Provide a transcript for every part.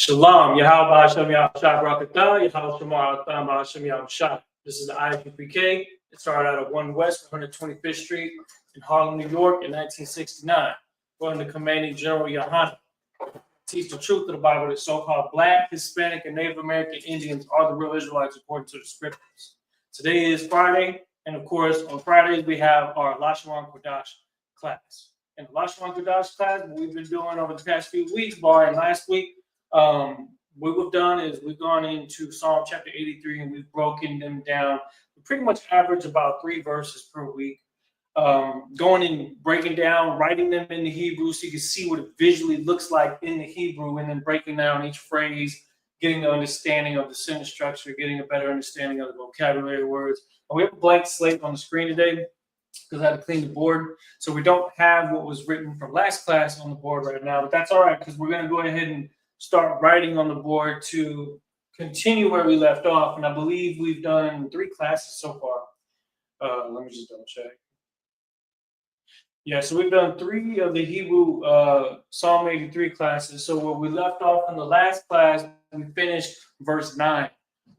Shalom, Yahweh Hashem Yahushua Barakatah, Yahweh Shemar Atam Hashem Yahushua. This is the Isupk. It started out of 1 West, 125th Street in Harlem, New York in 1969. When the commanding general Yohanan teach the truth of the Bible that so-called Black, Hispanic, and Native American Indians are the real Israelites according to the scriptures. Today is Friday, and of course, on Fridays we have our Lashawan Qadash class. In the Lashawan Qadash class, what we've been doing over the past few weeks, barring last week, what we've done is we've gone into Psalm chapter 83 and we've broken them down. We pretty much average about 3 verses per week. Going and breaking down, writing them in the Hebrew so you can see what it visually looks like in the Hebrew, and then breaking down each phrase, getting an understanding of the sentence structure, getting a better understanding of the vocabulary words. And we have a blank slate on the screen today because I had to clean the board. So we don't have what was written from last class on the board right now, but that's all right because we're going to go ahead and start writing on the board to continue where we left off. And I believe we've done 3 classes so far. Let me just double check. Yeah, so we've done 3 of the Hebrew Psalm 83 classes. So where we left off in the last class, we finished verse 9.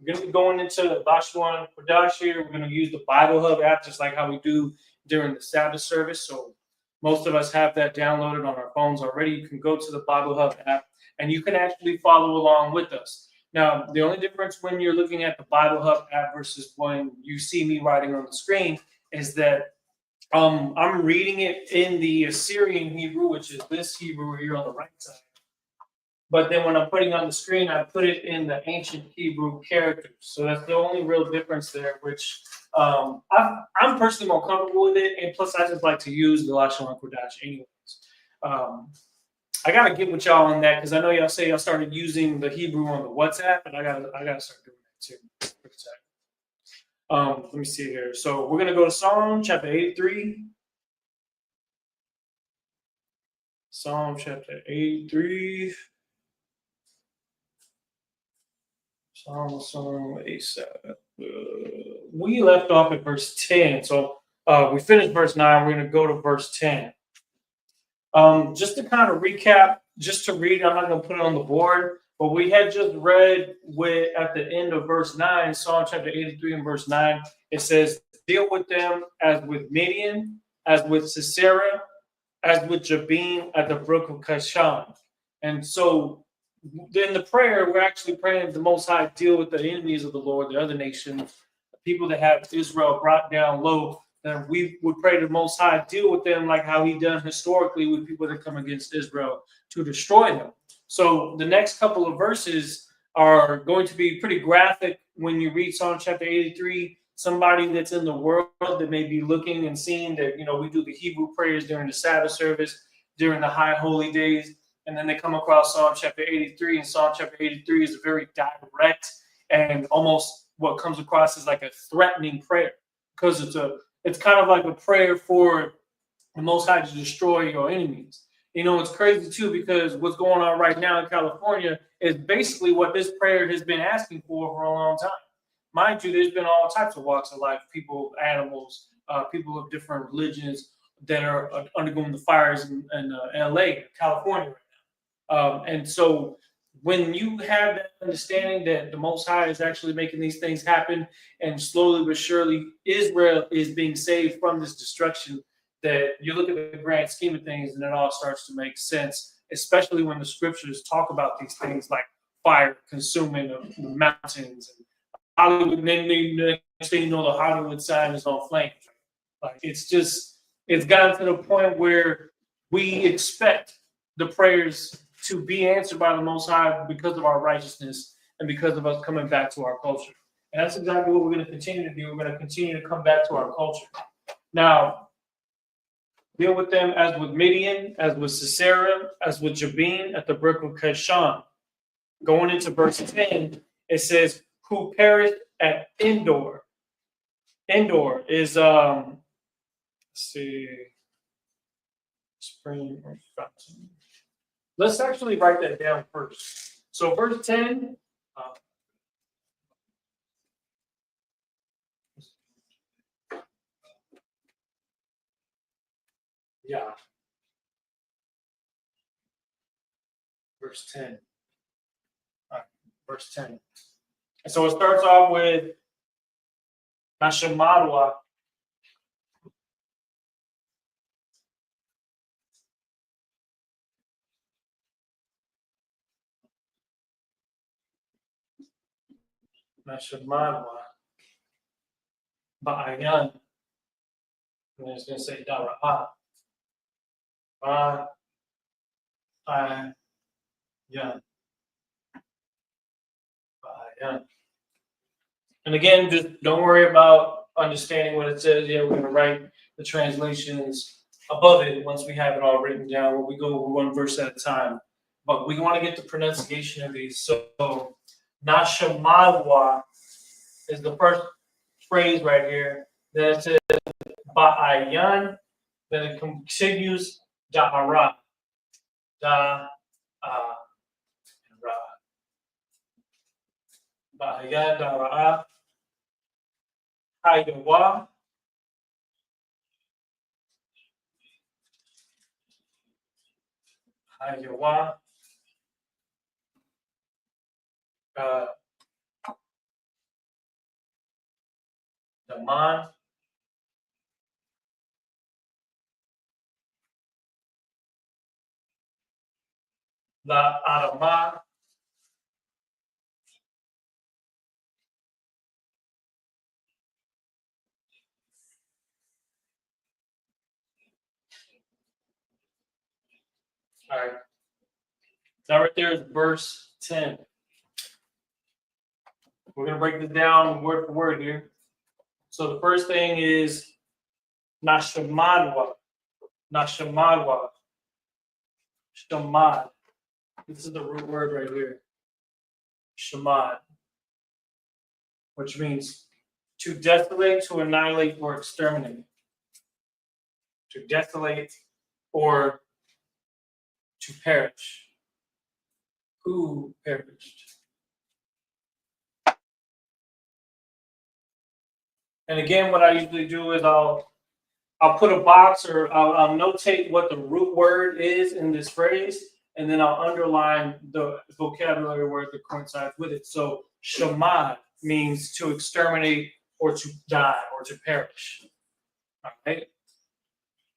We're going to be going into Lashawan Qadash here. We're going to use the Bible Hub app just like how we do during the Sabbath service. So most of us have that downloaded on our phones already. You can go to the Bible Hub app and you can actually follow along with us. Now, the only difference when you're looking at the Bible Hub app versus when you see me writing on the screen is that I'm reading it in the Assyrian Hebrew, which is this Hebrew here on the right side. But then when I'm putting on the screen, I put it in the ancient Hebrew characters. So that's the only real difference there, which I'm personally more comfortable with it. And plus, I just like to use the Lashawan Qadash anyways. I got to get with y'all on that because I know y'all say y'all started using the Hebrew on the WhatsApp, and I gotta start doing that too. Let me see here. So we're going to go to Psalm chapter 83. Psalm chapter 83. Psalm 87. We left off at verse 10. So we finished verse 9. We're going to go to verse 10. Just to kind of recap, just to read, I'm not going to put it on the board, but we had just read at the end of verse 9, Psalm chapter 83 and verse 9, it says, deal with them as with Midian, as with Sisera, as with Jabin at the brook of Kishon. And so in the prayer, we're actually praying that the Most High deal with the enemies of the Lord, the other nations, the people that have Israel brought down low. And we would pray to the Most High deal with them like how he done historically with people that come against Israel to destroy them. So the next couple of verses are going to be pretty graphic when you read Psalm chapter 83. Somebody that's in the world that may be looking and seeing that, we do the Hebrew prayers during the Sabbath service, during the high holy days. And then they come across Psalm chapter 83, and Psalm chapter 83 is a very direct and almost what comes across as like a threatening prayer because it's kind of like a prayer for the Most High to destroy your enemies. It's crazy too because what's going on right now in California is basically what this prayer has been asking for a long time. Mind you, there's been all types of walks of life, people, animals, people of different religions that are undergoing the fires in LA, California right now. And so when you have that understanding that the Most High is actually making these things happen and slowly but surely Israel is being saved from this destruction, that you look at the grand scheme of things and it all starts to make sense, especially when the scriptures talk about these things like fire consuming the mountains and Hollywood, and then the next thing you know, the Hollywood sign is on flames. Like it's gotten to the point where we expect the prayers to be answered by the Most High because of our righteousness and because of us coming back to our culture. And that's exactly what we're going to continue to do. We're going to continue to come back to our culture. Now, deal with them as with Midian, as with Sisera, as with Jabin at the brook of Kishon. Going into verse 10, it says, who perished at Endor. Endor is, let's see, spring or fountain. Let's actually write that down first. So verse 10, verse 10. verse 10. And so it starts off with Nashamadwa. Nashamadwa. Ba'ayan. And it's going to say Dara'a. Ba'ayan. Ba'ayan. And again, just don't worry about understanding what it says. Yeah, we're going to write the translations above it once we have it all written down. When we go one verse at a time. But we want to get the pronunciation of these. So, Nashamadwa is the first phrase right here. Then it says Ba'ayan. Then it continues Da'ara. Da'ara. Ba'ayan Da'ara. Hayawa. Hayawa. Daman. La Arama. All right. That right there is verse 10. We're going to break this down word for word here. So the first thing is Nashamadwa. Nashamadwa. Shamad. This is the root word right here. Shamad. Which means to desolate, to annihilate, or exterminate. To desolate or to perish. Who perished? And again, what I usually do is I'll put a box or I'll notate what the root word is in this phrase, and then I'll underline the vocabulary word that coincides with it. So shamad means to exterminate or to die or to perish. All right.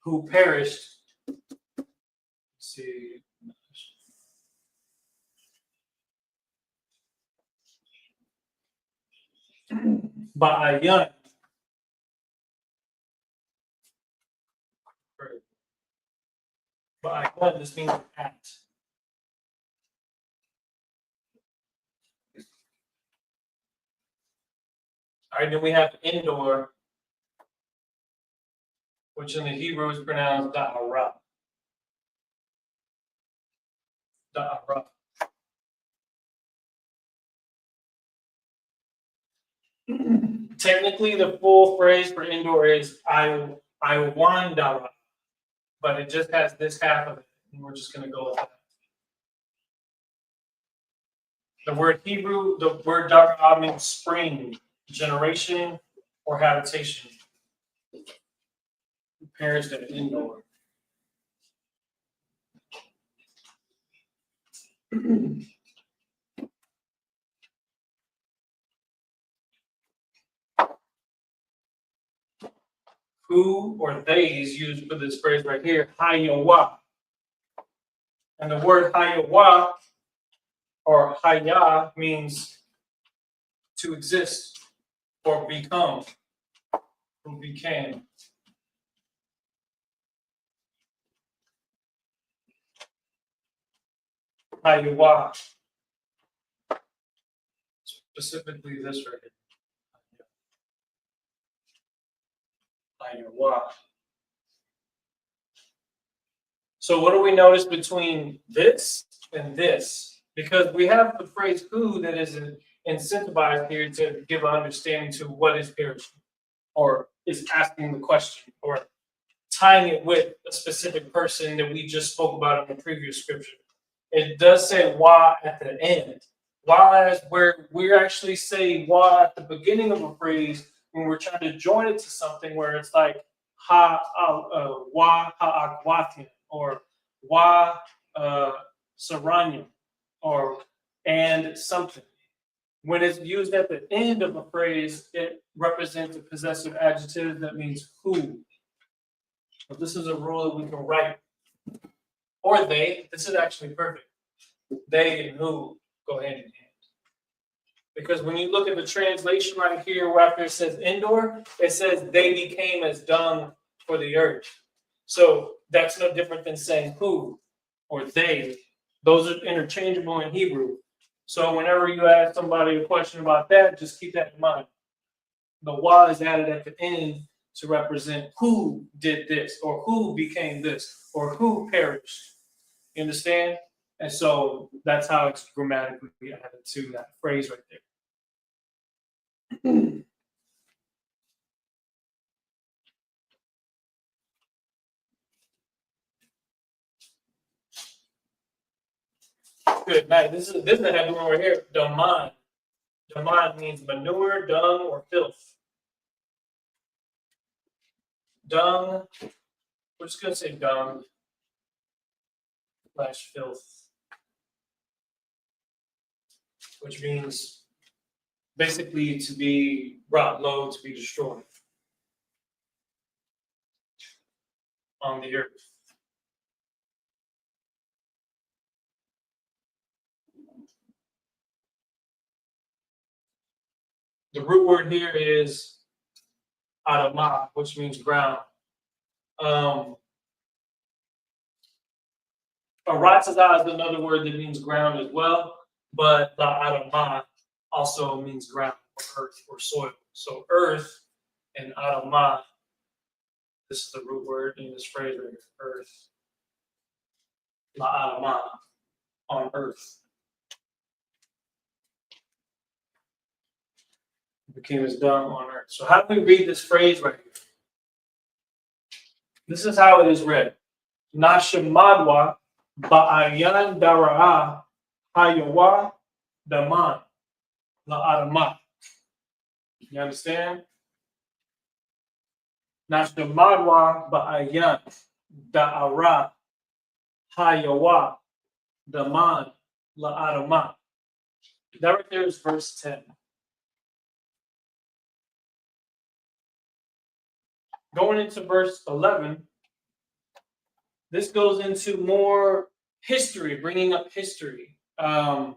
Who perished? Let's see. Ba'ayan. Ba'ayan, this means at. All right, then we have indoor, which in the Hebrew is pronounced da'ara. Da'ara. Technically, the full phrase for indoor is I wandara, but it just has this half of it, and we're just going to go with that. The word Hebrew, the word dara means spring, generation, or habitation. Perished at indoor. Who or they is used for this phrase right here, hayawa. And the word hayawa or haya means to exist or become, who became. Hayawa. Specifically this right here. Hayawa. So what do we notice between this and this? Because we have the phrase who that is incentivized here to give an understanding to what is perishing, or is asking the question, or tying it with a specific person that we just spoke about in the previous scripture. It does say wa at the end. Whereas where we actually say wa at the beginning of a phrase when we're trying to join it to something where it's like wa ha'akwatin or wa saranya or and something. When it's used at the end of a phrase, it represents a possessive adjective that means who. But this is a rule that we can write. Or they. This is actually perfect. They and who go hand in hand. Because when you look at the translation right here, where after it says indoor, it says they became as dung for the earth. So that's no different than saying who or they. Those are interchangeable in Hebrew. So whenever you ask somebody a question about that, just keep that in mind. The wa is added at the end to represent who did this, or who became this, or who perished. You understand? And so that's how it's grammatically added to that phrase right there. Good, Matt. This is a heavy one right here. Daman. Daman means manure, dung, or filth. Dung. We're just gonna say dung / filth, which means basically to be brought low, to be destroyed on the earth. The root word here is adamah, which means ground. Aratazah is another word that means ground as well, but la adamah also means ground or earth or soil. So earth and adamah, this is the root word in this phrase right here, earth. La adamah, on earth. It became as dung on earth. So how do we read this phrase right here? This is how it is read. Nashamadwa ba'ayan dara'a hayawa daman la'adamah. You understand? Nashamadwa ba'ayan da'ara hayawa daman la'adamah. That right there is verse 10. Going into verse 11, this goes into more history, bringing up history. It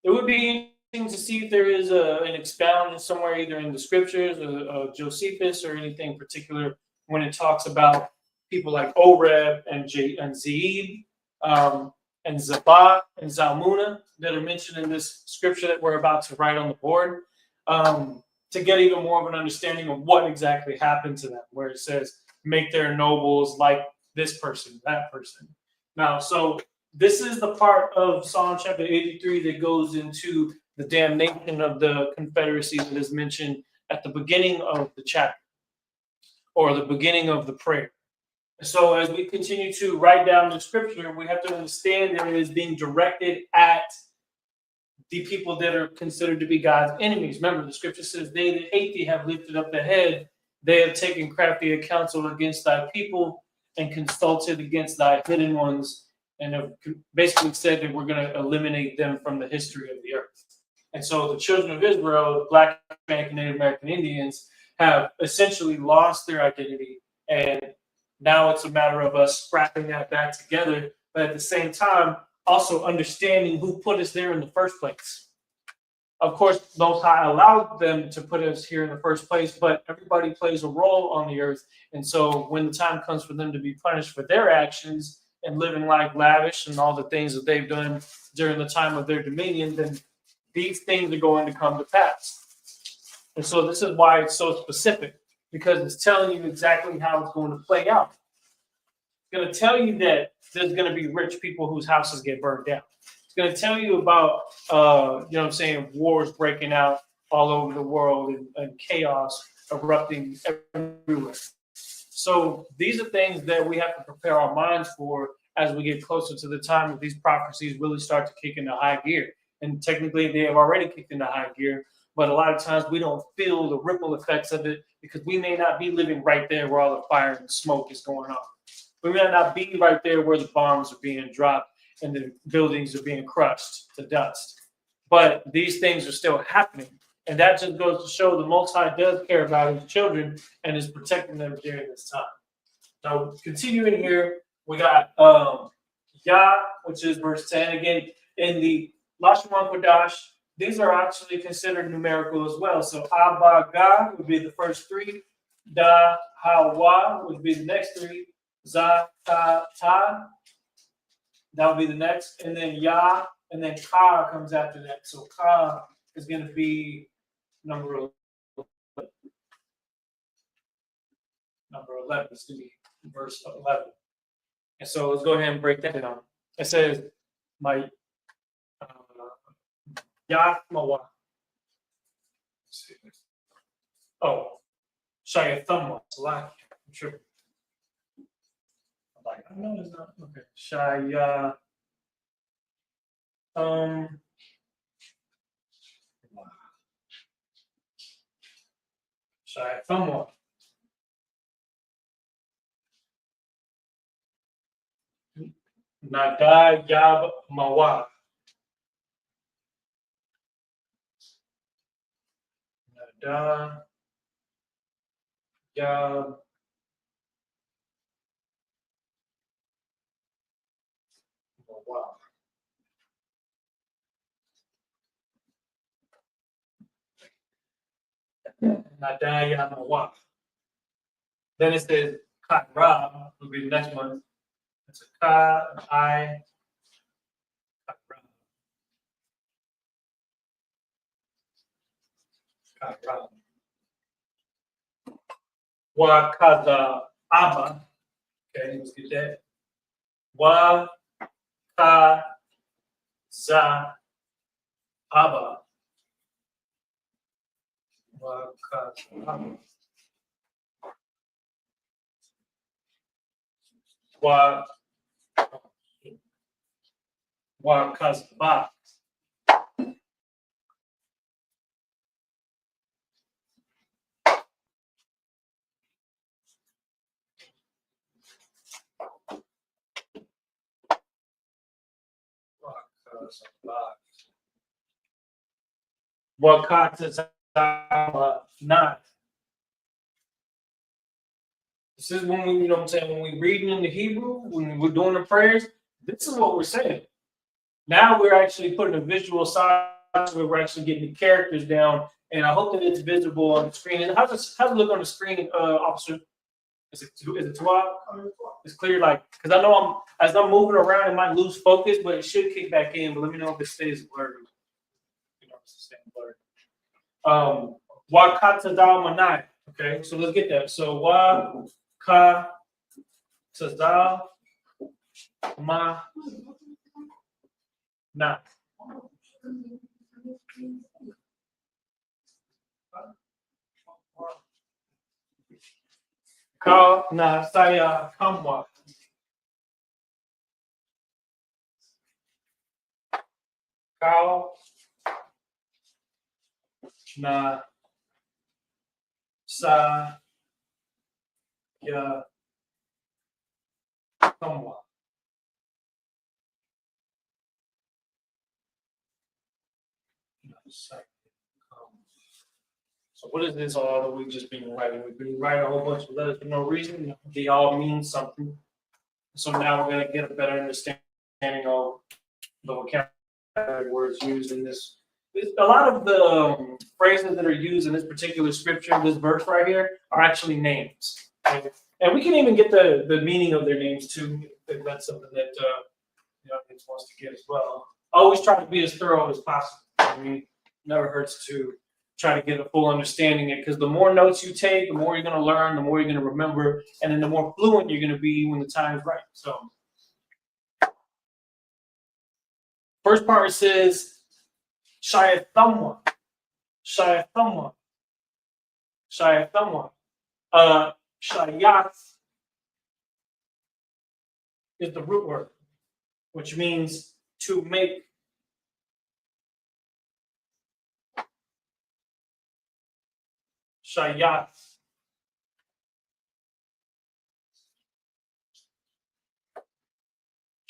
would be interesting to see if there is an expounding somewhere, either in the scriptures or Josephus or anything particular, when it talks about people like Oreb and Zeeb and Zabah and Zalmunna that are mentioned in this scripture that we're about to write on the board. To get even more of an understanding of what exactly happened to them, where it says, make their nobles like this person, that person. Now, so this is the part of Psalm chapter 83 that goes into the damnation of the confederacy that is mentioned at the beginning of the chapter, or the beginning of the prayer. So as we continue to write down the scripture, we have to understand that it is being directed at the people that are considered to be God's enemies. Remember, the scripture says, they that hate thee have lifted up the head. They have taken crafty counsel against thy people and consulted against thy hidden ones, and have basically said that we're going to eliminate them from the history of the earth. And so the children of Israel, Black, Hispanic, and Native American Indians, have essentially lost their identity. And now it's a matter of us scrapping that back together. But at the same time, also understanding who put us there in the first place. Of course, Most High allowed them to put us here in the first place, but everybody plays a role on the earth. And so when the time comes for them to be punished for their actions and living like lavish and all the things that they've done during the time of their dominion, then these things are going to come to pass. And so this is why it's so specific, because it's telling you exactly how it's going to play out. It's going to tell you that there's going to be rich people whose houses get burned down. It's going to tell you about, wars breaking out all over the world and chaos erupting everywhere. So these are things that we have to prepare our minds for as we get closer to the time that these prophecies really start to kick into high gear. And technically, they have already kicked into high gear, but a lot of times we don't feel the ripple effects of it because we may not be living right there where all the fire and smoke is going on. We may not be right there where the bombs are being dropped and the buildings are being crushed to dust. but these things are still happening. And that just goes to show the Most High does care about his children and is protecting them during this time. Now, continuing here, we got Yah, which is verse 10. Again, in the Lashawan Qadash, these are actually considered numerical as well. So Abba Ga would be the first three. Da Hawa would be the next three. Za Ta Ta, that would be the next. And then Yah, and then Ka comes after that. So Ka is going to be number 11. Number 11 is going to be verse 11. And so let's go ahead and break that down. It says, my Yahmawa. Oh, Shayathama. I'm sure. I'm like, I know it's not. Okay. Shaya. Shayathama. Nada Yab Mawa. Nada Yab Mawa. Nada Yab Mawa. Then it says Kara will be the next one. It's a Ka, I, Kara. Wa Kaza Abba. Okay, let's get that. Wa Ka Za Abba. Wa Ka Abba. Wa Kazba. Wakata not. This is when we, you know what I'm saying, when we reading in the Hebrew, when we're doing the prayers, this is what we're saying. Now we're actually putting a visual side where we're actually getting the characters down, and I hope that it's visible on the screen. And how's it look on the screen, officer? Is it 12? It's clear, like, because I know as I'm moving around, it might lose focus, but it should kick back in. But let me know if it stays blurry. You know, it's staying blurry. Wakatadal manai. Okay, so let's get that. So wakatadal ma na. Ka na saya kamwa. Kau na sa ya kamwa. So what is this all that we've just been writing? We've been writing a whole bunch of letters for no reason. They all mean something. So now we're going to get a better understanding of the vocabulary words used in this. A lot of the phrases that are used in this particular scripture, this verse right here, are actually names. Okay? And we can even get the meaning of their names too, if that's something that the audience wants to get as well. Always try to be as thorough as possible. I mean, never hurts to try to get a full understanding it, because the more notes you take, the more you're going to learn, the more you're going to remember, and then the more fluent you're going to be when the time is right. So, first part says, Shayathamwa. Shayathamwa. Shayathamwa. Shayat is the root word, which means to make. Shayat.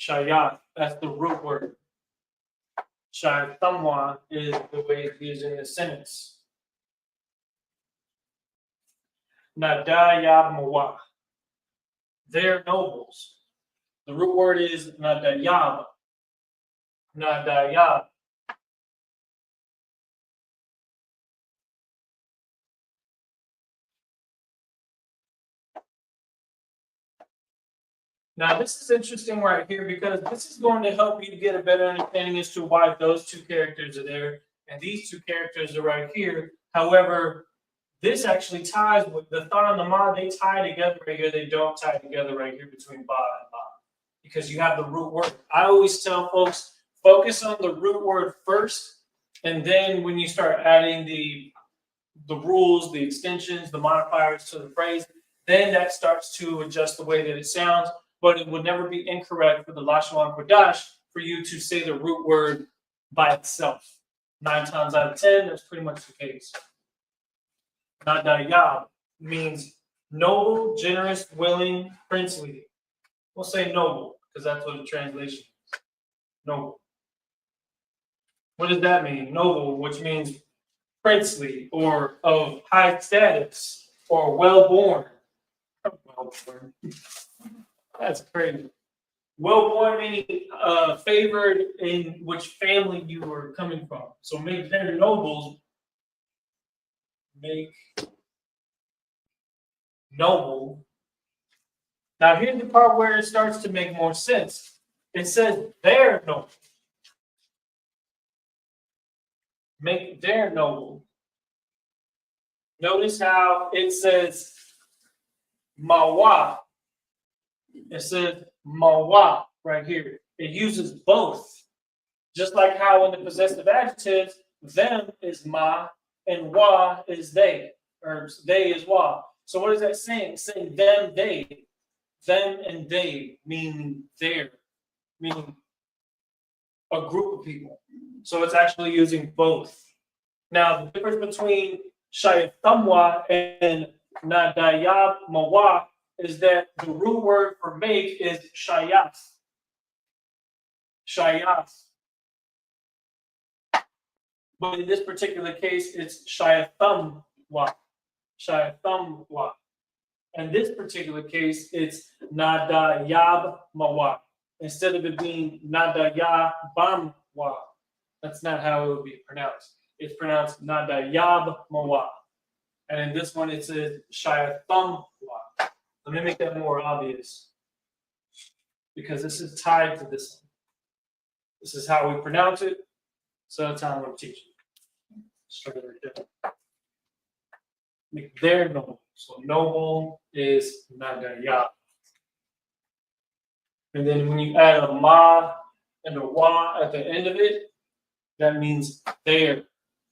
Shayat, that's the root word. Shaitamwa is the way it's used in the sentence. Nadayab. They're nobles. The root word is nadayab. Nadayab. Now, this is interesting right here because this is going to help you to get a better understanding as to why those two characters are there and these two characters are right here. However, this actually ties with the thought and the ma, they tie together right here. They don't tie together right here between ba and ma because you have the root word. I always tell folks, focus on the root word first, and then when you start adding the rules, the extensions, the modifiers to the phrase, then that starts to adjust the way that it sounds. But it would never be incorrect for the Lashawan Qadash for you to say the root word by itself. 9 times out of 10, that's pretty much the case. Nadayab means noble, generous, willing, princely. We'll say noble because that's what the translation is. Noble. What does that mean? Noble, which means princely or of high status or well-born. Well-born. That's crazy. Well-born meaning favored in which family you were coming from. So make their nobles make noble. Now here's the part where it starts to make more sense. It says they're noble. Make their noble. Notice how it says mawa. It says mawa right here. It uses both. Just like how in the possessive adjectives, them is ma and wa is they, or they is wa. So what is that saying? It's saying them, they. Them and they, meaning there, meaning a group of people. So it's actually using both. Now, the difference between Shayatamwa and Nadayab Mawa is that the root word for make is Shayas. Shayas. But in this particular case, it's Shayatamwa. Shayatamwa. In this particular case, it's Nadayab Mawa. Instead of it being Nadayab Bamwa. That's not how it would be pronounced. It's pronounced Nadayab Mawa. And in this one, it says Shayatamwa. Let me make that more obvious. Because this is tied to this one. This is how we pronounce it. So that's how I'm going to teach you. Start it right there. Make their noble. So noble is Nadayab. And then when you add a ma and a wa at the end of it, that means there.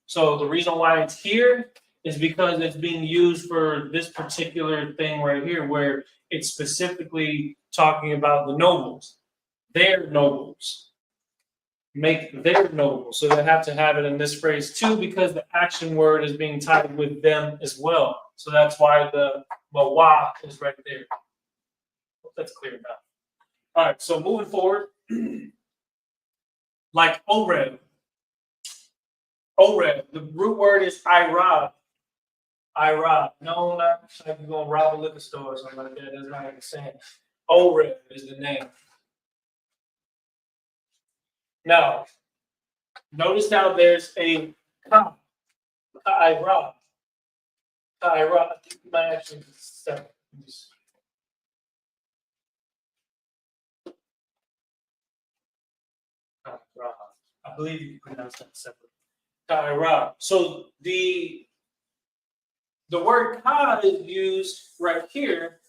So the reason why it's here is because it's being used for this particular thing right here, where it's specifically talking about the nobles. Their nobles. Make their nobles. So they have to have it in this phrase too, because the action word is being tied with them as well. So that's why the wa is right there. Hope that's clear enough. All right, so moving forward, like Oreb. Oreb, the root word is Irab. Irab. No, not like you're going to rob a liquor store or something like that. That's not even saying. Oreb is the name. Now, notice how there's a ka. Irab. Irab. I think you might actually step. I believe you can pronounce that separately. Kaira. So the word ka is used right here.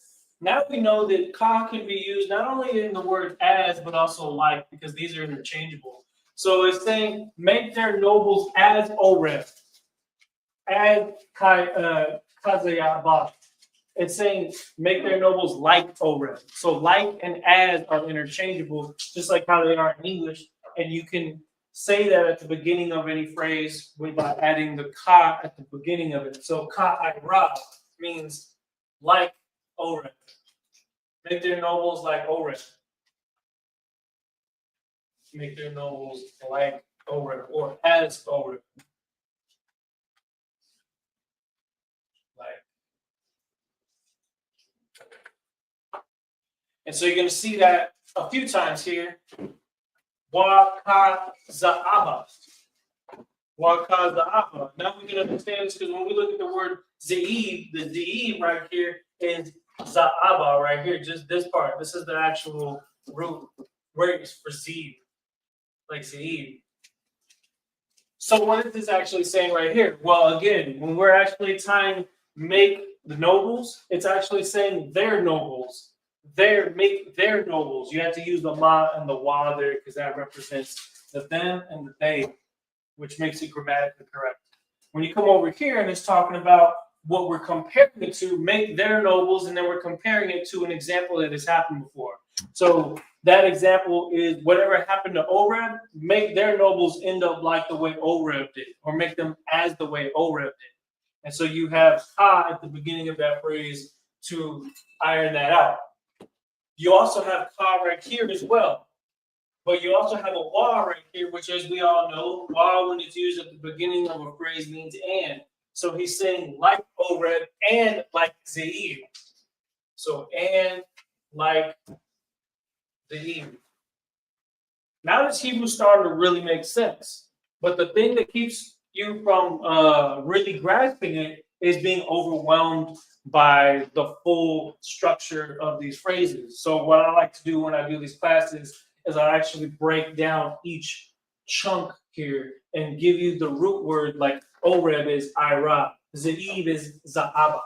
Now we know that ka can be used not only in the word as, but also like, because these are interchangeable. So it's saying, make their nobles as Oreb, as Kazayabah. It's saying, make their nobles like Oreb. So like and as are interchangeable, just like how they are in English. And you can say that at the beginning of any phrase by adding the ka at the beginning of it. So ka'ira means like Oreb. Make their nobles like Oreb. Make their nobles like Oreb, or as Oreb. Like, and so you're going to see that a few times here. Wakaza'aba. Wakaza'aba. Now we can understand this because when we look at the word Ze'ib, the Ze'ib right here is Za'aba right here, just this part. This is the actual root word for Ze'ib, like Ze'ib. So what is this actually saying right here? Well, again, when we're actually trying to make the nobles, it's actually saying their nobles. Make their nobles. You have to use the ma and the wa there because that represents the them and the they, which makes it grammatically correct. When you come over here and it's talking about what we're comparing it to, make their nobles, and then we're comparing it to an example that has happened before. So that example is whatever happened to Oreb, make their nobles end up like the way Oreb did, or make them as the way Oreb did. And so you have ha at the beginning of that phrase to iron that out. You also have ka right here as well. But you also have a wa right here, which, as we all know, wa, when it's used at the beginning of a phrase, means and. So he's saying like Oreb and like Ze'ib. So and like Ze'ib. Now this Hebrew starting to really make sense. But the thing that keeps you from really grasping it is being overwhelmed by the full structure of these phrases. So what I like to do when I do these classes is I actually break down each chunk here and give you the root word, like Oreb is Ira, Ze'ib is Za'aba,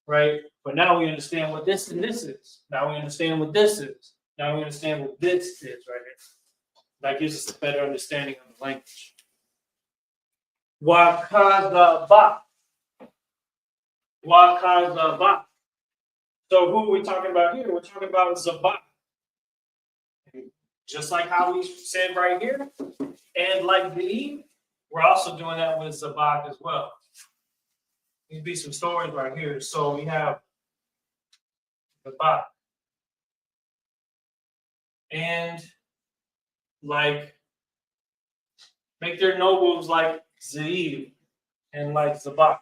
right? But now we understand what this and this is. Now we understand what this is. Now we understand what this is right here. That gives us a better understanding of the language. Wakazaba. Wakazaba. So who are we talking about here? We're talking about Zabak. Just like how we said right here, and like the, we're also doing that with Zabak as well. These be some stories right here. So we have Zabak. And like, make their nobles like Ze'ib and like Zabak.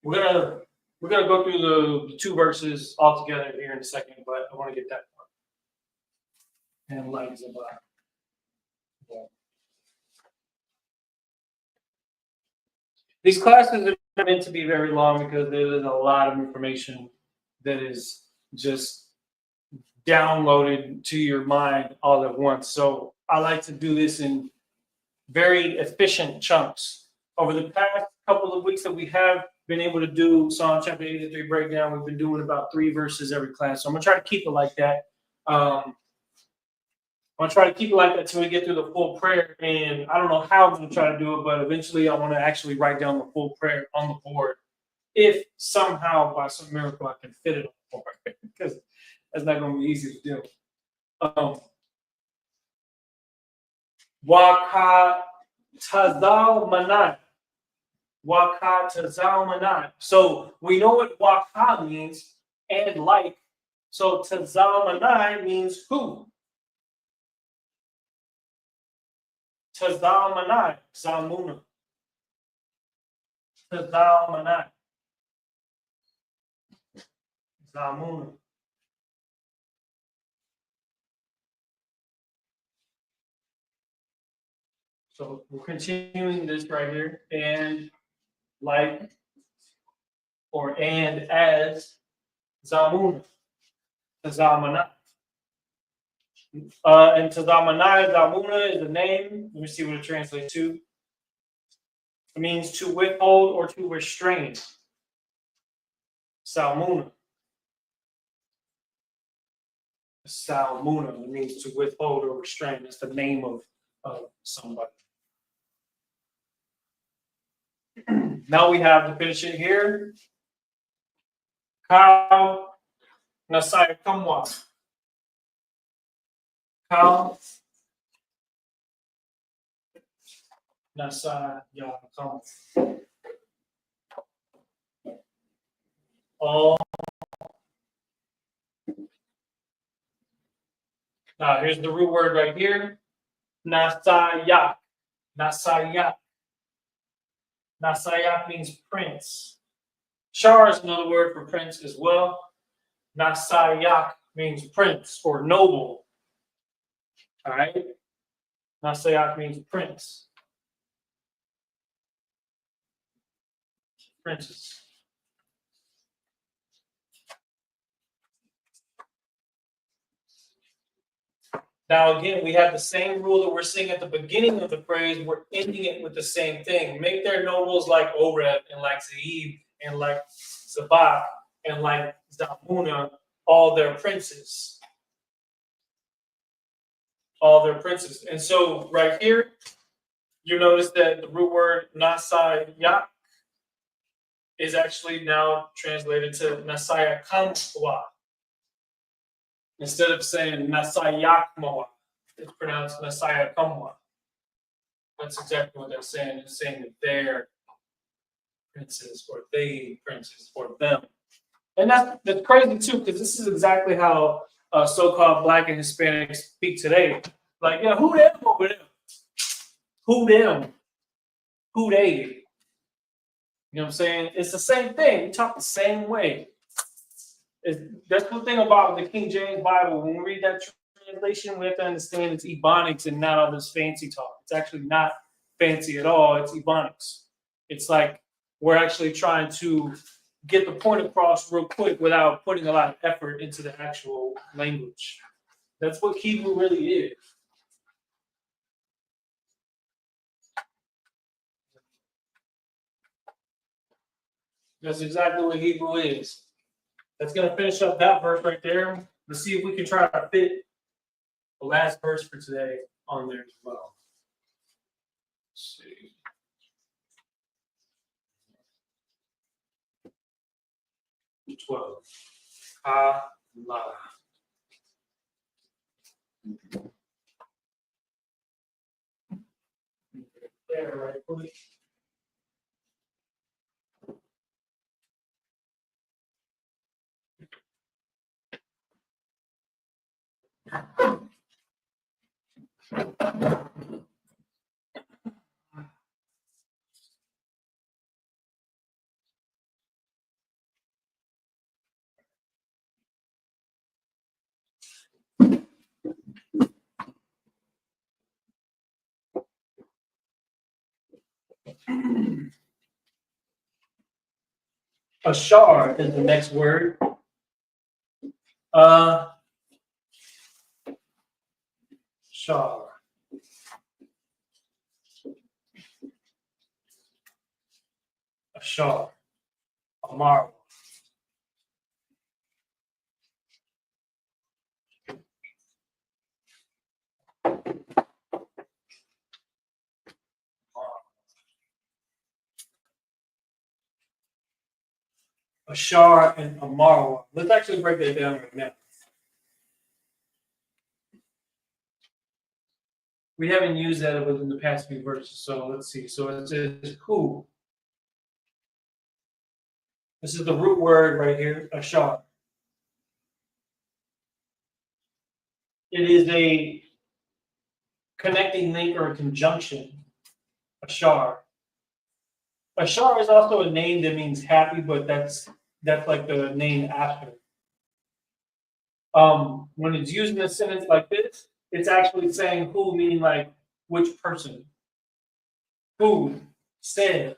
We're gonna go through the two verses all together here in a second, but I want to get that part. And like Zabak. Yeah. These classes are meant to be very long because there's a lot of information that is just downloaded to your mind all at once. So I like to do this in very efficient chunks. Over the past couple of weeks that we have been able to do Psalm chapter 83 breakdown, we've been doing about 3 verses every class. So I'm gonna try to keep it like that. I'm gonna try to keep it like that until we get through the full prayer. And I don't know how I'm gonna try to do it, but eventually I want to actually write down the full prayer on the board. If somehow by some miracle I can fit it on the board, because that's not gonna be easy to do. Waka Tazal Manai. Waka Tazal Manai. So we know what Waka means and like. So Tazal Manai means who? Tazal Manai. Zalmuna. Tazal Manai. Zalmuna. So we're continuing this right here. And like, or and as Zalmuna. Tazalmanai. And Tazalmanai, Zalmuna is the name. Let me see what it translates to. It means to withhold or to restrain. Salmuna. Salmuna means to withhold or restrain. That's the name of somebody. Now we have to finish it here. Kal Nasai Kamwa. Kal Nasai Yakamwa. All Here's the root word right here. Nasayak. Nasayak. Nasayak means prince. Shar is another word for prince as well. Nasayak means prince or noble. All right. Nasayak means prince. Princes. Now, again, we have the same rule that we're seeing at the beginning of the phrase. We're ending it with the same thing. Make their nobles like Oreb and like Zeeb and like Zabak and like Zalmunna, all their princes. All their princes. And so right here, you notice that the root word Nasayak is actually now translated to Nasayakamwa. Instead of saying Nasayakmawa, it's pronounced Nasayakamwa. That's exactly what they're saying. It's saying that they're princes or they princes or them. And that's crazy too, because this is exactly how so-called Black and Hispanics speak today. Like, yeah, who them over there? Who them? Who they? You know what I'm saying? It's the same thing. We talk the same way. That's the thing about the King James Bible. When we read that translation, we have to understand it's Ebonics and not all this fancy talk. It's actually not fancy at all. It's Ebonics. It's like we're actually trying to get the point across real quick without putting a lot of effort into the actual language. That's what Hebrew really is. That's exactly what Hebrew is. That's going to finish up that verse right there. Let's see if we can try to fit the last verse for today on there as well. Let's see. $12. Allah. There, right quick. Ashar is the next word. Shar. Ashar. Amar. Ashar and Amarwa. Let's actually break that down right now. We haven't used that within the past few verses, so let's see. So it says who. This is the root word right here, ashar. It is a connecting link or a conjunction, ashar. Ashar is also a name that means happy, but that's like the name after. When it's used in a sentence like this, it's actually saying who, meaning like which person. Who said.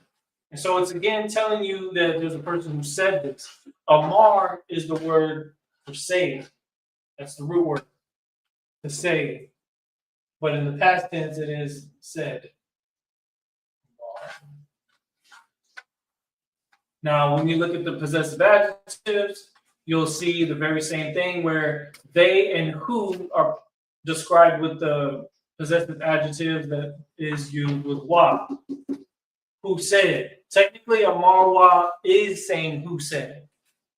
And so it's again telling you that there's a person who said this. Amar is the word for save. That's the root word, to save. But in the past tense, it is said. Now, when you look at the possessive adjectives, you'll see the very same thing where they and who are described with the possessive adjective that is used with wa. Who said? Technically, a marwa is saying who said.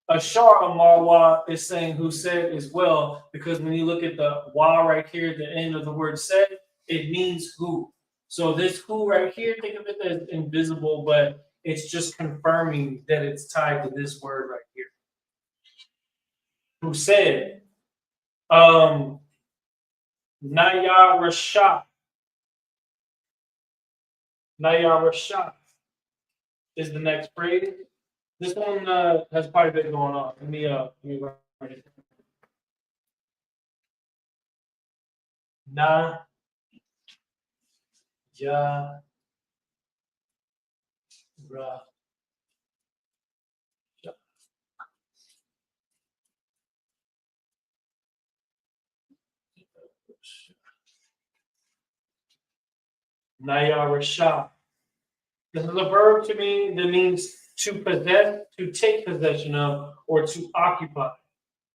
Ashar Amarwa is saying who said as well, because when you look at the wa right here at the end of the word said, it means who. So this who right here, think of it as invisible, but it's just confirming that it's tied to this word right here. Who said? Naya Rasha. Naya Rasha is the next phrase. This one has quite a bit going on. Let me write it. Na ya ra. Naya Rasha. This is a verb to me that means to possess, to take possession of, or to occupy.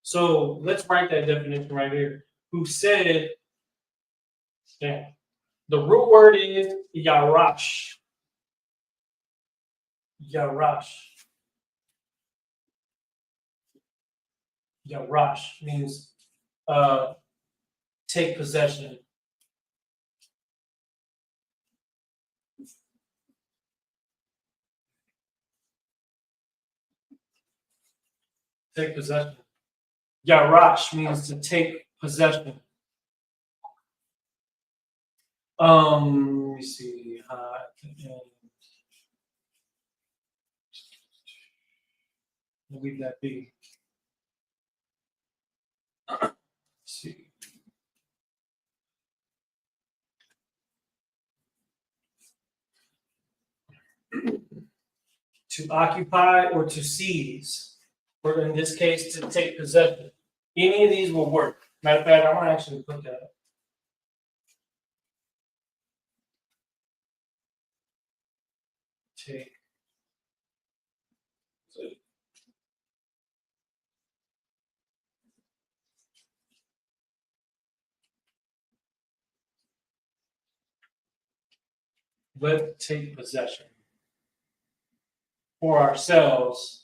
So let's write that definition right here. Who said, yeah, the root word is yarash. Yarash. Yarash means take possession. Take possession. Yarash means to take possession. Let me see. Leave that be. Let's see. To occupy or to seize, or in this case, to take possession. Any of these will work. Matter of fact, I'm gonna actually put that. Take. Let's take possession for ourselves.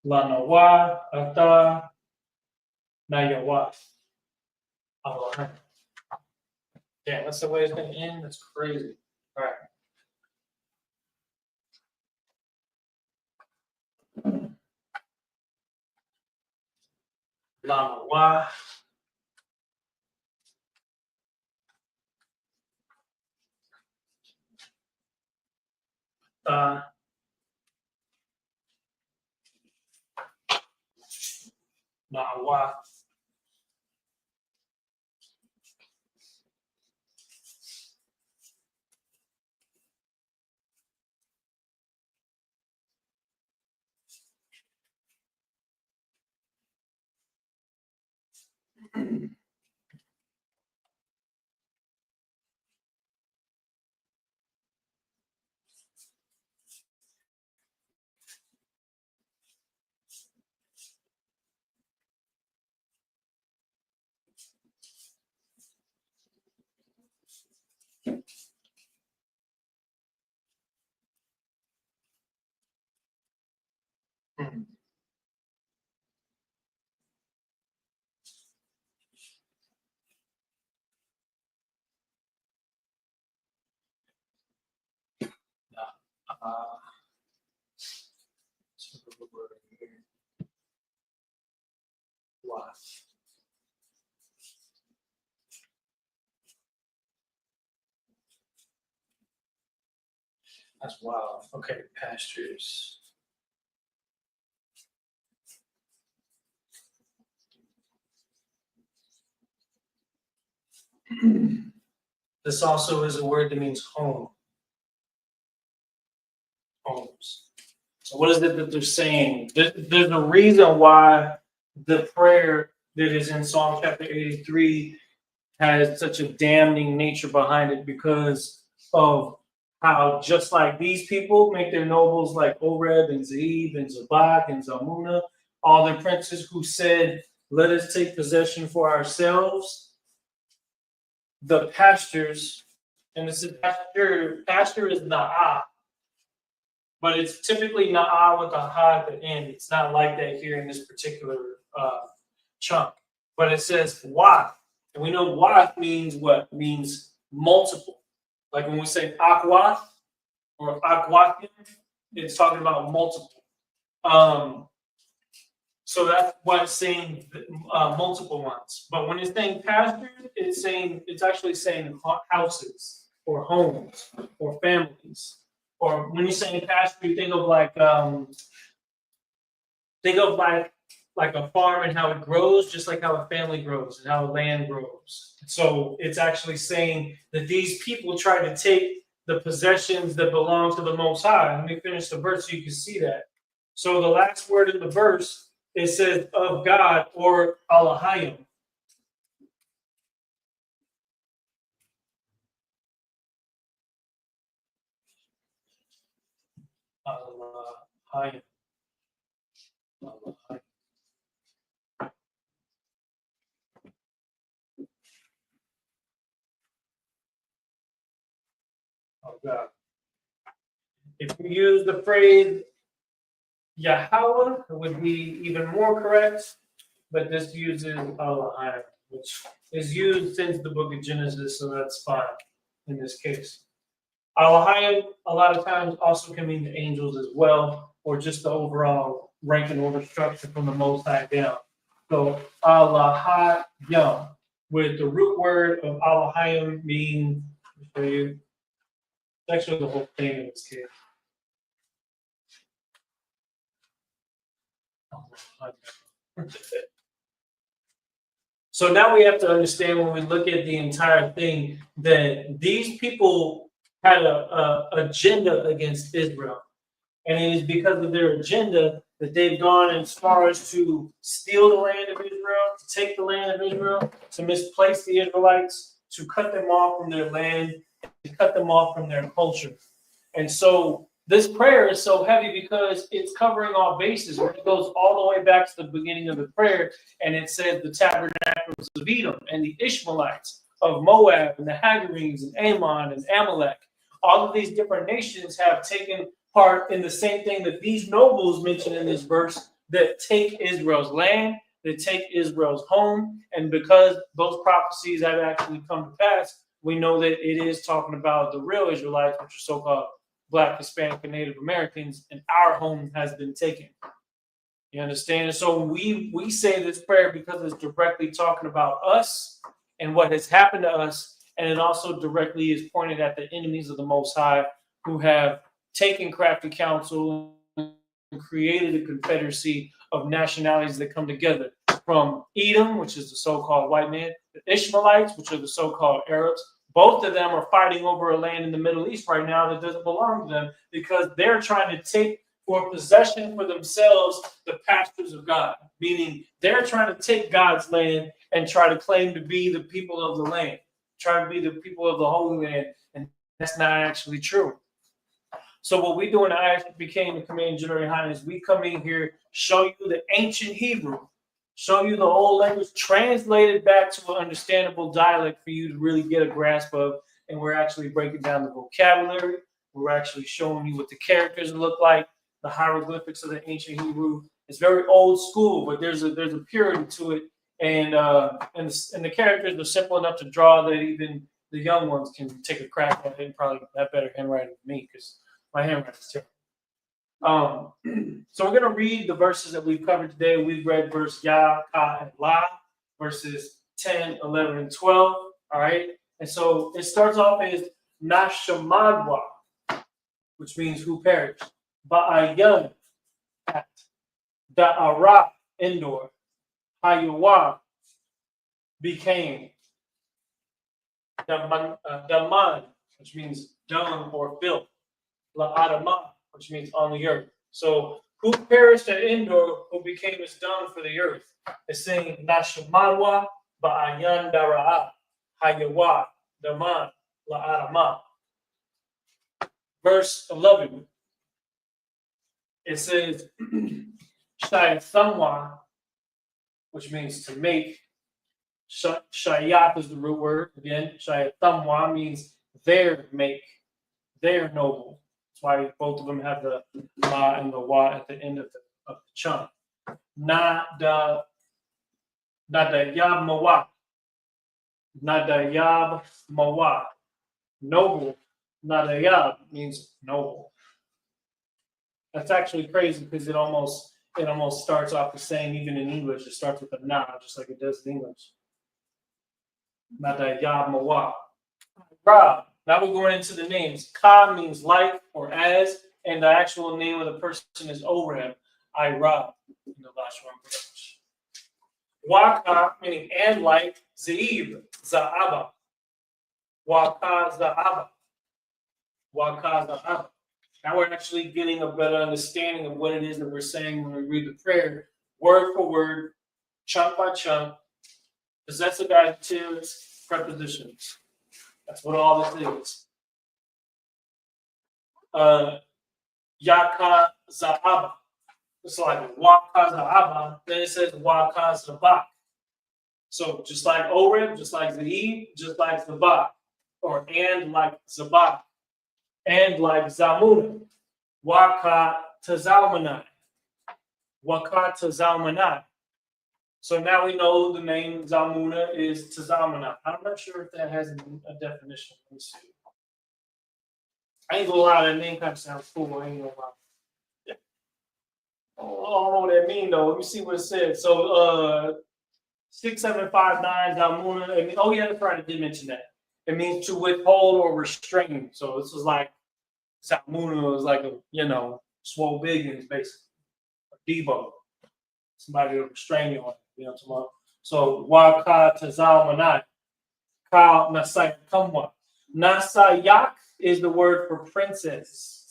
La nawa ata nayawa. Damn, that's the way it's gonna end. That's crazy. All right. La nawa. Nawa. That's wild. Okay, pastures. This also is a word that means home. Homes. So what is it that they're saying? There's a reason why the prayer that is in Psalm chapter 83 has such a damning nature behind it because of how just like these people make their nobles like Oreb and Zeeb and Zabak and Zalmunna, all their princes who said, let us take possession for ourselves, the pastures, and this is pasture is Na'ah, but it's typically Na'ah with a ha at the end. It's not like that here in this particular chunk. But it says Wath. And we know Wath means what? Means multiple. Like when we say Akwath or Akwathin, it's talking about multiple. So that's why it's saying multiple ones. But when it's saying pastures, it's actually saying houses or homes or families. Or when you're saying pasture, you think of like a farm and how it grows, just like how a family grows and how a land grows. So it's actually saying that these people try to take the possessions that belong to the Most High. Let me finish the verse so you can see that. So the last word in the verse, it says of God or Elohim. Elohim. Elohim. Of God. If we use the phrase Yahweh, it would be even more correct, but this uses Elohim, which is used since the book of Genesis, so that's fine in this case. Elohim, a lot of times, also can mean the angels as well, or just the overall rank and order structure from the Most High down. So Elohim, with the root word of Elohim meaning, let me show you, it's actually the whole thing in this case. So now we have to understand when we look at the entire thing that these people had a agenda against Israel. And it is because of their agenda that they've gone as far as to steal the land of Israel, to take the land of Israel, to misplace the Israelites, to cut them off from their land, to cut them off from their culture. And so this prayer is so heavy because it's covering all bases. It goes all the way back to the beginning of the prayer, and it said the tabernacles of Edom and the Ishmaelites of Moab and the Hagarenes and Ammon and Amalek. All of these different nations have taken part in the same thing that these nobles mentioned in this verse, that take Israel's land, that take Israel's home. And because those prophecies have actually come to pass, we know that it is talking about the real Israelites, which are so-called Black, Hispanic, and Native Americans, and our home has been taken. You understand? And so we say this prayer because it's directly talking about us and what has happened to us, and it also directly is pointed at the enemies of the Most High who have taken crafty counsel and created a confederacy of nationalities that come together from Edom, which is the so-called white man, the Ishmaelites, which are the so-called Arabs. Both of them are fighting over a land in the Middle East right now that doesn't belong to them because they're trying to take for possession for themselves the pastures of God, meaning they're trying to take God's land and try to claim to be the people of the land, try to be the people of the Holy Land, and that's not actually true. So what we do in the ISUPK, the Command General Highness, we come in here, show you the ancient Hebrew, show you the old language, translated back to an understandable dialect for you to really get a grasp of. And we're actually breaking down the vocabulary. We're actually showing you what the characters look like, the hieroglyphics of the ancient Hebrew. It's very old school, but there's a purity to it, and the characters are simple enough to draw that even the young ones can take a crack at it and probably have better handwriting than me because my handwriting is terrible. So we're going to read the verses that we've covered today. We've read verse Yah, Ka, and La, verses 10, 11, and 12. All right. And so it starts off as Nashamadwa, which means who perished. Ba'ayan, Da'ara, indoor. Hayawa, became. Daman, which means dung or filth. La'adama, which means on the earth. So who perished at Endor, who became as dung for the earth? It's saying Nashamadwa ba'ayan dara'a hayawa daman la'adama. Verse 11. It says Shayathamwa, which means to make. Shayat is the root word. Again, Shayathamwa means their make, their noble. That's why both of them have the ma and the wa at the end of the chunk. Nadayab mawa. Nadayab mawa. Noble. Nadayab means noble. That's actually crazy because it almost starts off the same, even in English. It starts with a na, just like it does in English. Nada mawa. Ra. Now we're going into the names. Ka means like or as, and the actual name of the person is Oreb. Ra in the Lashawan Qadash. Waka, meaning and like, Zeib, Za'aba. Waka Za'aba. Waka Za'aba. Now we're actually getting a better understanding of what it is that we're saying when we read the prayer, word for word, chunk by chunk, possessive adjectives, prepositions. That's what all this is. Yaka Za'aba. It's like Waka Za'aba, then it says Waka Zabak. So just like Oreb, just like Zeib, just like Zabak, or and like Zabak, and like Zamuna. Waka Tazalmanai. Waka Tazalmanai. So now we know the name Zamuna is Tazalmanai. I'm not sure if that has a definition. Let me see. I ain't gonna lie, that name kind of sounds cool. I ain't gonna lie. I don't know what that means though. Let me see what it says. So 6759 Zamuna. Oh yeah, that's right. I did mention that. It means to withhold or restrain. So this is like Zamuna was like a swole biggins basically. Debo. Somebody to restrain you on it. You know what I'm talking about? So Waka Tazalmanai. Ka Nasai Kamwa. Nasayak is the word for princess.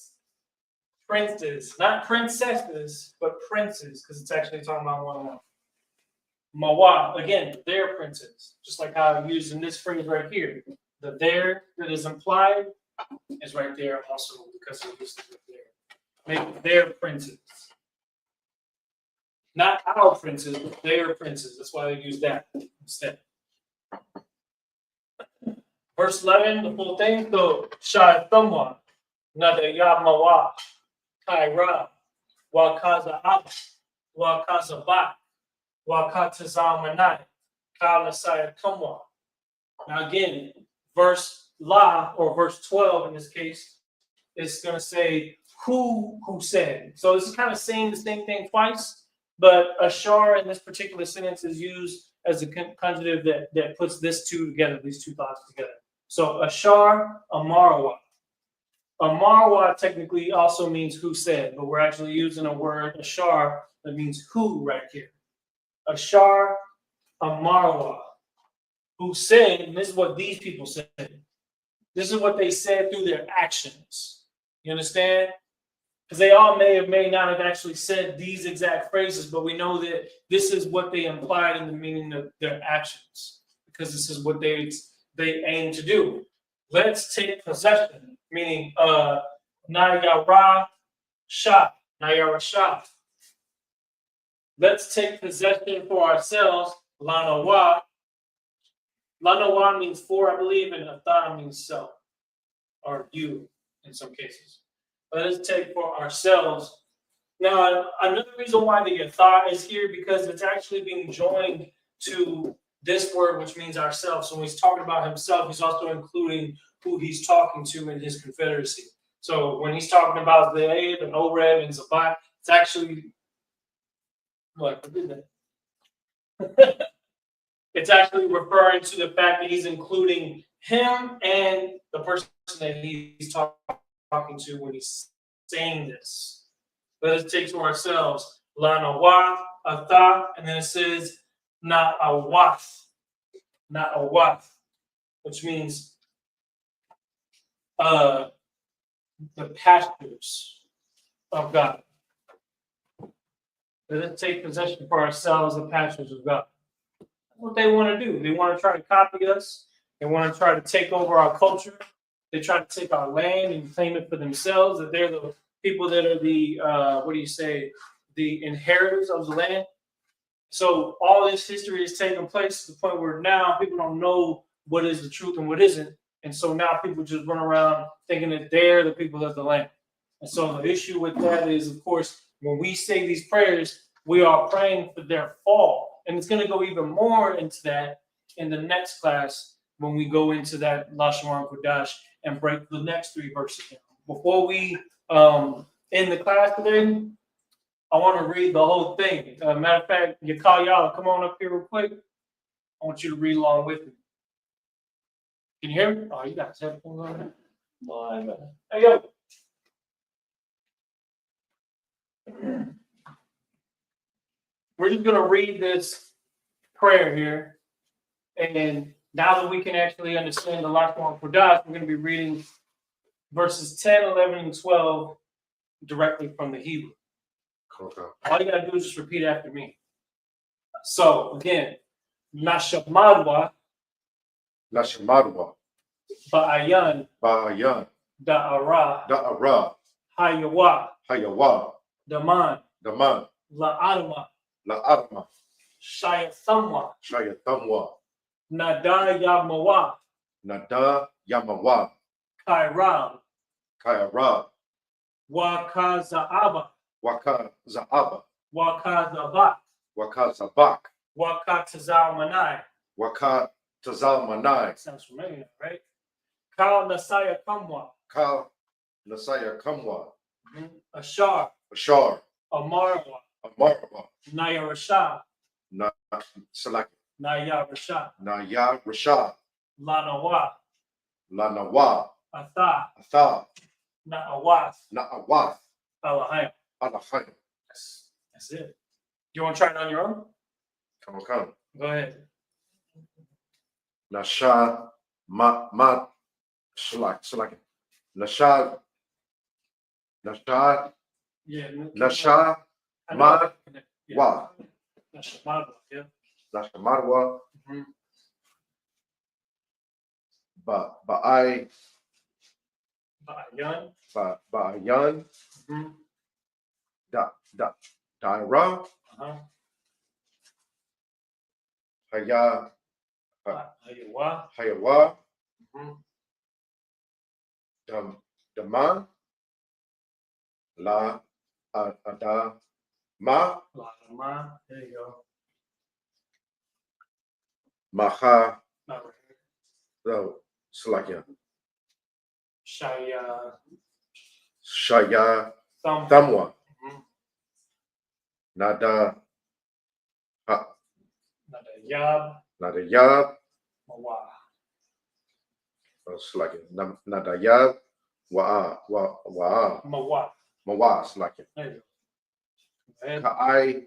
Princes, not princesses, but princes, because it's actually talking about one. Mawa, again, their princes. Just like how I'm using this phrase right here. The there that is implied is right there also because it used right there. Make their princes. Not our princes, but their princes. That's why they use that instead. Verse 11, the full thing. So, Shai Thamwa, Nadaya Mawa, Kaira, Wakaza Ab, Wakaza Ba, Wakatazal Manai, Kalasaya Kamwa. Now, again, verse La, or verse 12 in this case, is going to say who said. So, this is kind of saying the same thing twice. But ashar in this particular sentence is used as a conjugative that puts these two together, these two thoughts together. So ashar, amarwa. Amarwa technically also means who said, but we're actually using a word, ashar, that means who right here. Ashar, amarwa. Who said, and this is what these people said. This is what they said through their actions. You understand? Because they all may not have actually said these exact phrases, but we know that this is what they implied in the meaning of their actions, because this is what they aim to do. Let's take possession, meaning Nayara Shah, Nayara Shah. Let's take possession for ourselves, Lanawa. Lanawa means for, I believe, and Atha means self, or you in some cases. Let us take for ourselves. Now, another reason why the Atha is here, because it's actually being joined to this word, which means ourselves. So when he's talking about himself, he's also including who he's talking to in his confederacy. So when he's talking about Zeib and Oreb and Zabak, it's actually what did that? It's actually referring to the fact that he's including him and the person that he's talking to when he's saying this. Let us take to ourselves Lana wa, Atha, and then it says Na Awath. Na Awath, which means the pastures of God. Let us take possession for ourselves the pastures of God. That's what they want to do. They want to try to copy us. They want to try to take over our culture. They try to take our land and claim it for themselves, that they're the people that are the, the inheritors of the land. So all this history is taking place to the point where now people don't know what is the truth and what isn't. And so now people just run around thinking that they're the people of the land. And so the issue with that is, of course, when we say these prayers, we are praying for their fall. And it's going to go even more into that in the next class when we go into that Lashawan Qadash and break the next three verses down. Before we end the class today, I want to read the whole thing. Matter of fact, you call y'all, come on up here real quick. I want you to read along with me. Can you hear me? Oh, you got headphones on. Boy, hey, yo. We're just going to read this prayer here. And now that we can actually understand the Lashawan Qadash, we're going to be reading verses 10, 11, and 12 directly from the Hebrew. Okay. All you got to do is just repeat after me. So, again, Nashamadwa, Lashamadwa, Ba'ayan, Ba'ayan, Da'ara, Da'ara, Hayawa, Hayawa, Daman, Daman, La'adama, La'arma, Shayathamwa, Shayatamwa, Nada Yamawa, Nada Yamawa, Kairam, Kayara, Wakaza'aba, Waka Za'aba, Wakazabak, Waka Zabak, Wakatazalmanai. Waka Tazalmanai, Sounds familiar, right? Kal Nasaya Kamwa, Ka Nasaya Kamwa, Ashar, Ashar, Amarwa, Amarwa, Naya Rasha, Na Salak, Naya Rasha, Naya Rasha, Lanawa, Lanawa, Atha, Atha, Na'awath, Na'awath, Alahayim. Alahayim. That's it. You want to try it on your own? Come. Go ahead. Nasha ma Salak. Nasha Yeah. Nasha Ma Yeah. Wa Nashamadwa, yeah. Nasha Marwa Ba'ai Ba'ayan. Ba'ayan Daira Haya Hayawa. Hayawa Dama La Ada Ma Lama. There you go. Maha Not right here. Salakia Shaya. Shaya Thumb. Thamwa Nada Yab. Nada Yab Mawa. Salakia Nada Yab Wa'a Mawa. Mawa Salakia There you go. Go ahead. Ka'ai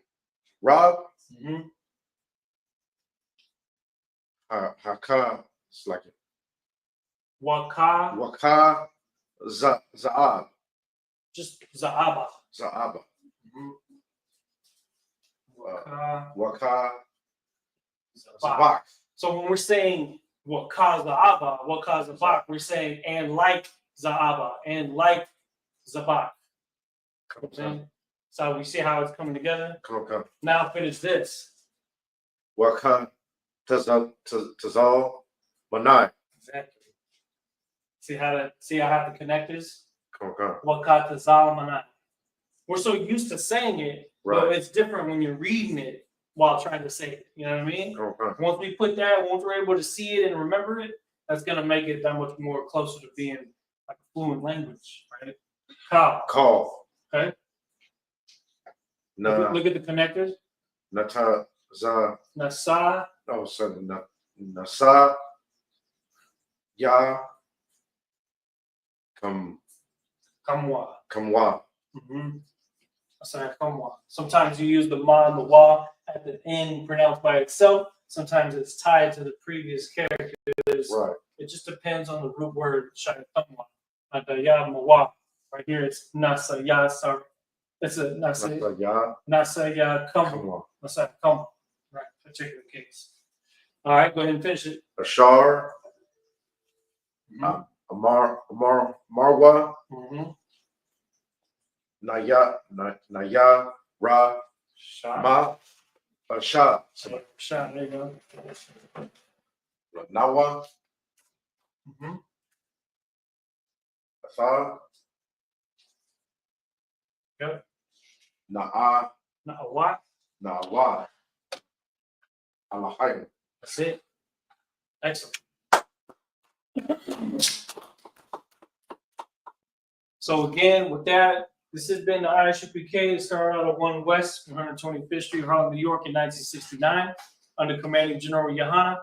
Rab Haka Salakia Waka. Waka Za'ab Just Za'aba. Za'aba Waka. Waka Zabak. Zabak So when we're saying Waka Za'aba, Waka Zabak, we're saying and like Za'aba and like Zabak. Come. So we see how it's coming together. Come. Now finish this. Waka Tazal Manai. Exactly. See how the connectors? Come. Waka Tazal Manai. We're so used to saying it, Right. but it's different when you're reading it while trying to say it. You know what I mean? Come. Once we're able to see it and remember it, that's gonna make it that much more closer to being like a fluent language, right? Call. Okay. Look at the connectors. Nata Za. Nasa. Oh, so Nasa Ya Kamwa. Kamwa. Kamwa. Sometimes you use the ma and the wa at the end pronounced by itself. Sometimes it's tied to the previous characters. Right. It just depends on the root word. Kamwa. Nataya mawa. Right here it's nasa ya. Sorry. It's a nasa Ya kamwa. Nasa kamwa. Right. Particular case. All right. Go ahead and finish it. Ashar Marwa Naya Ra Ma Shah Shah. There you go. Nawa Asa Yep. Na'a Na'awat. Nawa Alahayim. That's it. Excellent. So again, with that, This has been the Isupk. It started out at 1 West, 125th Street, Harlem, New York in 1969 under commanding General Yohana.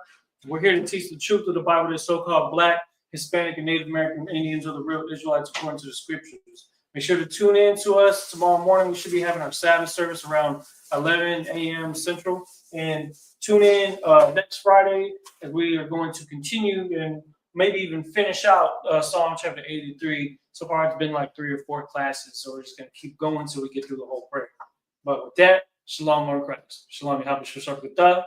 We're here to teach the truth of the Bible to so-called Black, Hispanic, and Native American Indians are the real Israelites according to the scriptures. Make sure to tune in to us tomorrow morning. We should be having our Sabbath service around 11 a.m. Central. And tune in next Friday as we are going to continue and maybe even finish out Psalm chapter 83. So far, it's been like 3 or 4 classes. So we're just going to keep going until we get through the whole prayer. But with that, Shalom, Lord Christ. Shalom, Yahweh, Shusharkutah.